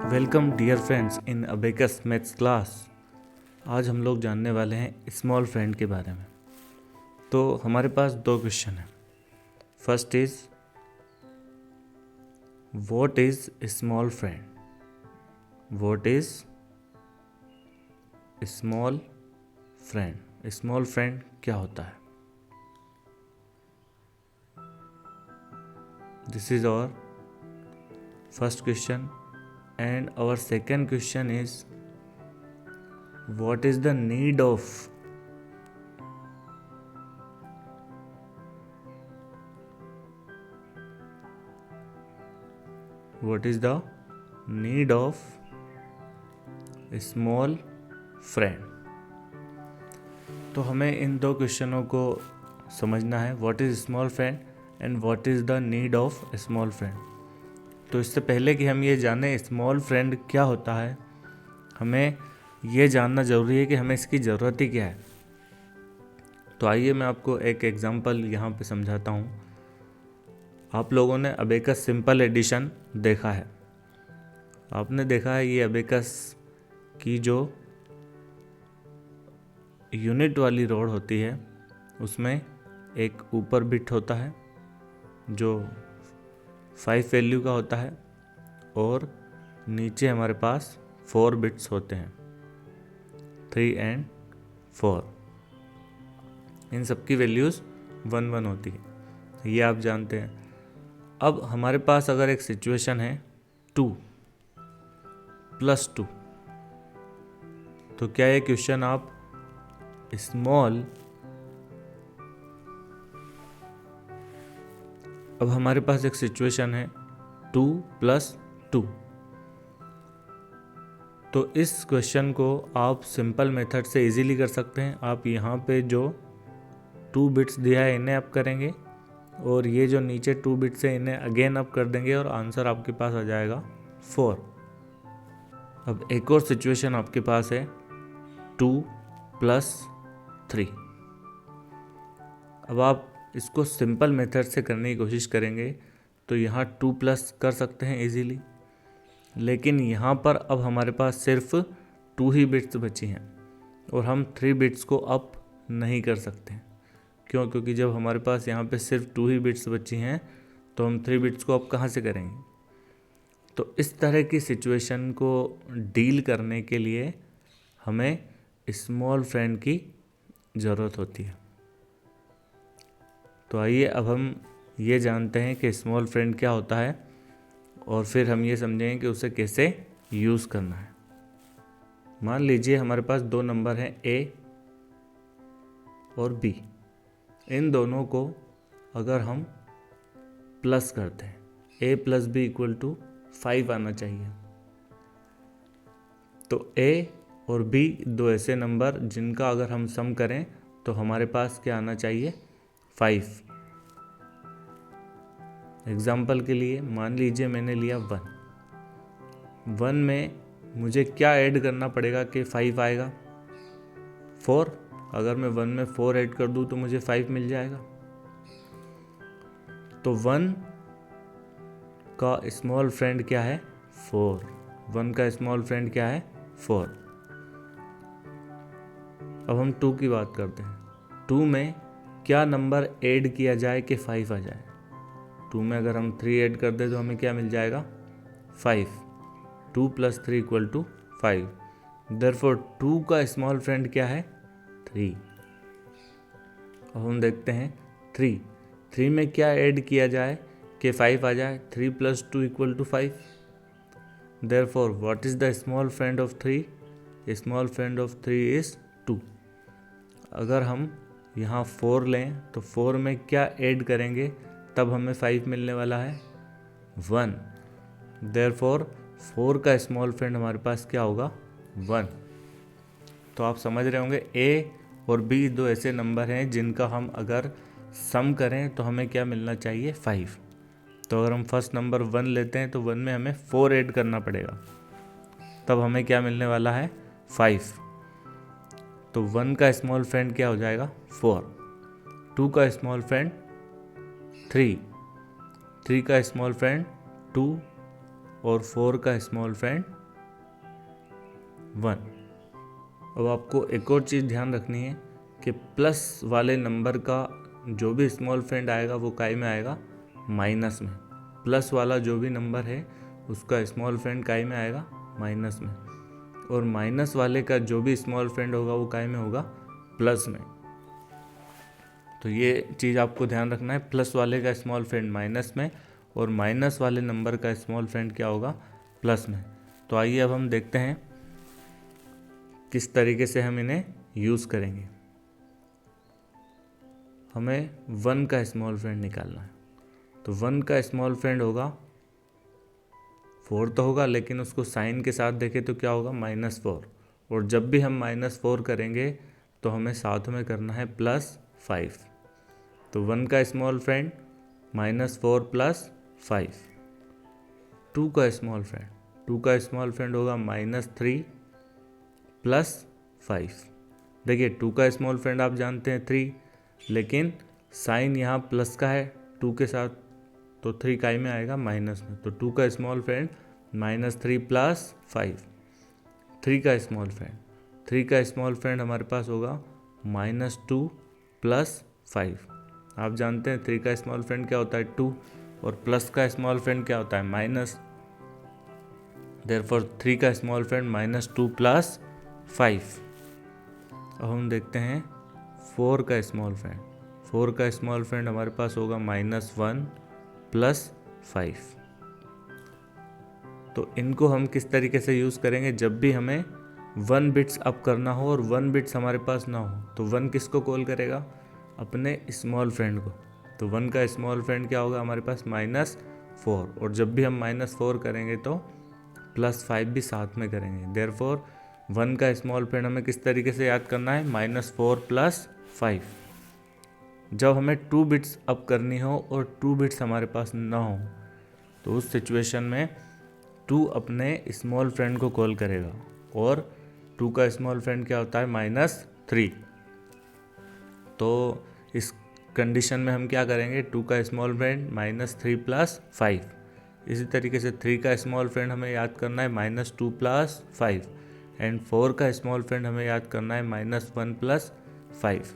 Welcome dear friends in abacus maths class. आज हम लोग जानने वाले हैं स्मॉल फ्रेंड के बारे में। तो हमारे पास दो क्वेश्चन हैं। First is what is small friend, what is small friend, small friend क्या होता है। This is our first question and our second question is what is the need of small friend। तो हमें इन दो क्वेश्चनों को समझना है, what is small friend and what is the need of small friend. तो इससे पहले कि हम ये जानें स्मॉल फ्रेंड क्या होता है, हमें ये जानना ज़रूरी है कि हमें इसकी ज़रूरत ही क्या है। तो आइए मैं आपको एक एग्जांपल यहाँ पे समझाता हूँ। आप लोगों ने अबेकस सिंपल एडिशन देखा है, आपने देखा है ये अबेकस की जो यूनिट वाली रोड होती है उसमें एक ऊपर बिट होता है जो 5 वैल्यू का होता है और नीचे हमारे पास 4 बिट्स होते हैं, 3 and 4। इन सब की वैल्यूज़ 1 1 होती है, ये आप जानते हैं। अब हमारे पास अगर एक सिचुएशन है 2 + 2, तो क्या ये क्वेश्चन आप स्मॉल, अब हमारे पास एक सिचुएशन है 2 + 2, तो इस क्वेश्चन को आप सिंपल मेथड से इजीली कर सकते हैं। आप यहाँ पे जो 2 बिट्स दिया है इन्हें अप करेंगे और ये जो नीचे 2 बिट्स है इन्हें अगेन अप कर देंगे और आंसर आपके पास आ जाएगा 4। अब एक और सिचुएशन आपके पास है 2 + 3। अब आप इसको सिंपल मेथड से करने की कोशिश करेंगे तो यहाँ 2+ कर सकते हैं इजीली, लेकिन यहाँ पर अब हमारे पास सिर्फ 2 ही बिट्स बची हैं और हम 3 बिट्स को अप नहीं कर सकते। क्यों? क्योंकि जब हमारे पास यहाँ पे सिर्फ 2 ही बिट्स बची हैं तो हम 3 बिट्स को अप कहाँ से करेंगे। तो इस तरह की सिचुएशन को डील करने के लिए हमें स्मॉल फ्रेंड की ज़रूरत होती है। तो आइए अब हम ये जानते हैं कि स्मॉल फ्रेंड क्या होता है और फिर हम ये समझेंगे कि उसे कैसे यूज़ करना है। मान लीजिए हमारे पास 2 नंबर हैं A और B, इन दोनों को अगर हम प्लस करते हैं A + B = 5 आना चाहिए। तो A और B दो ऐसे नंबर जिनका अगर हम सम करें तो हमारे पास क्या आना चाहिए, 5। एग्जाम्पल के लिए मान लीजिए मैंने लिया 1 में मुझे क्या ऐड करना पड़ेगा कि 5 आएगा, 4। अगर मैं 1 में 4 ऐड कर दूं तो मुझे 5 मिल जाएगा। तो 1 का स्मॉल फ्रेंड क्या है, 4। 1 का स्मॉल फ्रेंड क्या है, 4। अब हम 2 की बात करते हैं। 2 में क्या नंबर ऐड किया जाए कि 5 आ जाए। 2 में अगर हम 3 ऐड कर दें तो हमें क्या मिल जाएगा, 5। 2 + 3 = 5। देयरफॉर 2 का स्मॉल फ्रेंड क्या है, 3। अब हम देखते हैं 3 में क्या ऐड किया जाए कि 5 आ जाए। 3 + 2 = 5। Therefore what is the small friend of 3, small friend of 3 is 2। अगर हम यहाँ 4 लें तो 4 में क्या ऐड करेंगे तब हमें 5 मिलने वाला है, 1। देयरफॉर 4 का स्मॉल फ्रेंड हमारे पास क्या होगा, 1। तो आप समझ रहे होंगे A और B दो ऐसे नंबर हैं जिनका हम अगर सम करें तो हमें क्या मिलना चाहिए, 5। तो अगर हम फर्स्ट नंबर 1 लेते हैं तो 1 में हमें 4 ऐड करना पड़ेगा, तब हमें क्या मिलने वाला है, 5। तो 1 का स्मॉल फ्रेंड क्या हो जाएगा, 4। 2 का स्मॉल फ्रेंड 3 का स्मॉल फ्रेंड 2 और 4 का स्मॉल फ्रेंड 1। अब आपको एक और चीज़ ध्यान रखनी है कि प्लस वाले नंबर का जो भी स्मॉल फ्रेंड आएगा वो काय में आएगा, माइनस में। प्लस वाला जो भी नंबर है उसका स्मॉल फ्रेंड काय में आएगा, माइनस में। और माइनस वाले का जो भी स्मॉल फ्रेंड होगा वो काय में होगा, प्लस में। तो ये चीज़ आपको ध्यान रखना है, प्लस वाले का स्मॉल फ्रेंड माइनस में और माइनस वाले नंबर का स्मॉल फ्रेंड क्या होगा, प्लस में। तो आइए अब हम देखते हैं किस तरीके से हम इन्हें यूज़ करेंगे। हमें 1 का स्मॉल फ्रेंड निकालना है। तो 1 का स्मॉल फ्रेंड होगा 4 तो होगा, लेकिन उसको साइन के साथ देखें तो क्या होगा, -4। और जब भी हम -4 करेंगे तो हमें साथ में करना है +5। तो 1 का स्मॉल फ्रेंड -4 + 5। 2 का स्मॉल फ्रेंड, 2 का स्मॉल फ्रेंड होगा -3 + 5। देखिए 2 का स्मॉल फ्रेंड आप जानते हैं 3, लेकिन साइन यहाँ प्लस का है 2 के साथ, तो 3 काय में आएगा, माइनस में। तो 2 का स्मॉल फ्रेंड -3 + 5। 3 का स्मॉल फ्रेंड, 3 का स्मॉल फ्रेंड हमारे पास होगा -2 + 5। आप जानते हैं 3 का स्मॉल फ्रेंड क्या होता है, 2, और प्लस का स्मॉल फ्रेंड क्या होता है, माइनस। देयरफॉर 3 का स्मॉल फ्रेंड -2 + 5। अब हम देखते हैं 4 का स्मॉल फ्रेंड। 4 का स्मॉल फ्रेंड हमारे पास होगा -1 + 5। तो इनको हम किस तरीके से यूज़ करेंगे, जब भी हमें 1 बिट्स अप करना हो और 1 बिट्स हमारे पास ना हो तो 1 किसको कॉल करेगा, अपने स्मॉल फ्रेंड को। तो 1 का स्मॉल फ्रेंड क्या होगा हमारे पास, -4। और जब भी हम -4 करेंगे तो +5 भी साथ में करेंगे। देयरफॉर 1 का स्मॉल फ्रेंड हमें किस तरीके से याद करना है, -4 + 5। जब हमें 2 बिट्स अप करनी हो और 2 बिट्स हमारे पास ना हो तो उस सिचुएशन में 2 अपने स्मॉल फ्रेंड को कॉल करेगा, और 2 का स्मॉल फ्रेंड क्या होता है, -3। तो इस कंडीशन में हम क्या करेंगे, 2 का स्मॉल फ्रेंड -3 + 5। इसी तरीके से 3 का स्मॉल फ्रेंड हमें याद करना है -2 + 5, एंड 4 का स्मॉल फ्रेंड हमें याद करना है -1 + 5।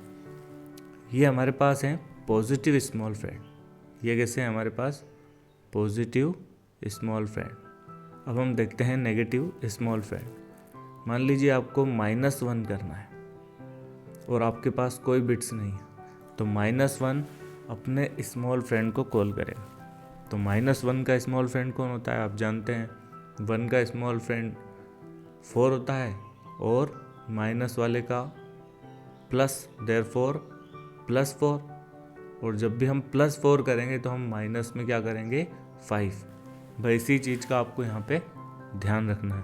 ये हमारे पास हैं पॉजिटिव स्मॉल फ्रेंड। ये कैसे हैं हमारे पास, पॉजिटिव स्मॉल फ्रेंड। अब हम देखते हैं नेगेटिव स्मॉल फ्रेंड। मान लीजिए आपको -1 करना है और आपके पास कोई बिट्स नहीं है, तो -1 अपने स्मॉल फ्रेंड को कॉल करेगा। तो -1 का स्मॉल फ्रेंड कौन होता है, आप जानते हैं 1 का स्मॉल फ्रेंड 4 होता है, और माइनस वाले का प्लस, देयरफॉर +4। और जब भी हम +4 करेंगे तो हम माइनस में क्या करेंगे, 5। भाई इसी चीज़ का आपको यहाँ पे ध्यान रखना है।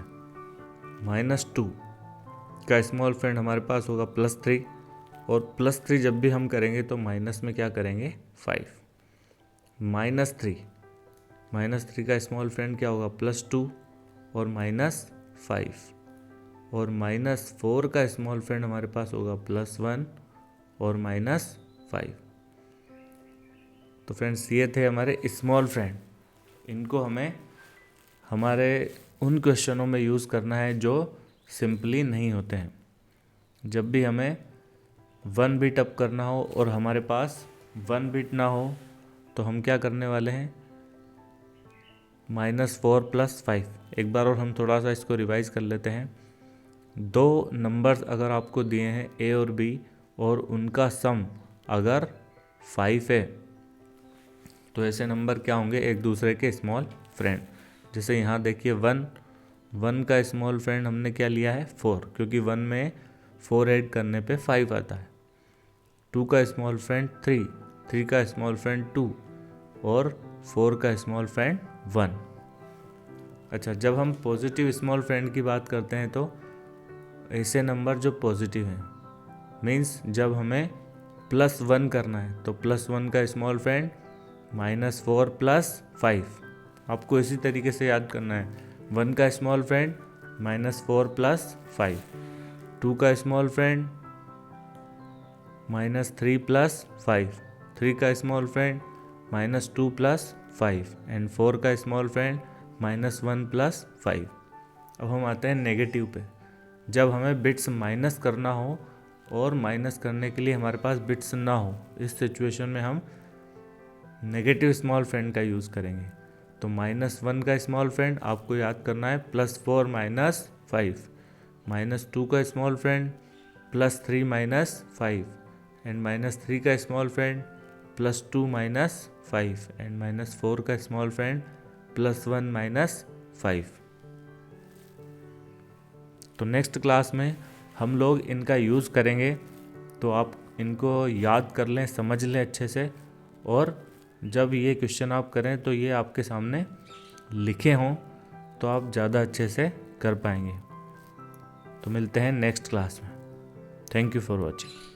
-2 का स्मॉल फ्रेंड हमारे पास होगा +3, और +3 जब भी हम करेंगे तो माइनस में क्या करेंगे, 5। -3 का स्मॉल फ्रेंड क्या होगा, +2 और -5। और -4 का स्मॉल फ्रेंड हमारे पास होगा +1 और -5। तो फ्रेंड्स ये थे हमारे स्मॉल फ्रेंड। इनको हमें हमारे उन क्वेश्चनों में यूज़ करना है जो सिंपली नहीं होते हैं। जब भी हमें 1 बिट अप करना हो और हमारे पास 1 बिट ना हो तो हम क्या करने वाले हैं, -4 + 5। एक बार और हम थोड़ा सा इसको रिवाइज कर लेते हैं। 2 नंबर्स अगर आपको दिए हैं A और B, और उनका सम अगर 5 है, तो ऐसे नंबर क्या होंगे, एक दूसरे के स्मॉल फ्रेंड। जैसे यहाँ देखिए 1 का स्मॉल फ्रेंड हमने क्या लिया है, 4, क्योंकि 1 में 4 ऐड करने पे 5 आता है। 2 का स्मॉल फ्रेंड 3 का स्मॉल फ्रेंड 2, और 4 का स्मॉल फ्रेंड 1। अच्छा, जब हम पॉजिटिव स्मॉल फ्रेंड की बात करते हैं तो ऐसे नंबर जो पॉजिटिव हैं, मीन्स जब हमें +1 करना है तो +1 का स्मॉल फ्रेंड -4 + 5। आपको इसी तरीके से याद करना है। 1 का स्मॉल फ्रेंड -4 + 5, 2 का स्मॉल फ्रेंड -3 + 5, 3 का स्मॉल फ्रेंड -2 + 5, एंड 4 का स्मॉल फ्रेंड -1 + 5। अब हम आते हैं नेगेटिव पे। जब हमें बिट्स माइनस करना हो और माइनस करने के लिए हमारे पास बिट्स ना हो, इस सिचुएशन में हम नेगेटिव स्मॉल फ्रेंड का यूज़ करेंगे। तो -1 का स्मॉल फ्रेंड आपको याद करना है +4 - 5, -2 का स्मॉल फ्रेंड +3 - 5, एंड -3 का स्मॉल फ्रेंड +2 - 5, एंड -4 का स्मॉल फ्रेंड +1 - 5। तो नेक्स्ट क्लास में हम लोग इनका यूज़ करेंगे, तो आप इनको याद कर लें, समझ लें अच्छे से, और जब ये क्वेश्चन आप करें तो ये आपके सामने लिखे हों तो आप ज़्यादा अच्छे से कर पाएंगे। तो मिलते हैं नेक्स्ट क्लास में। Thank you for watching.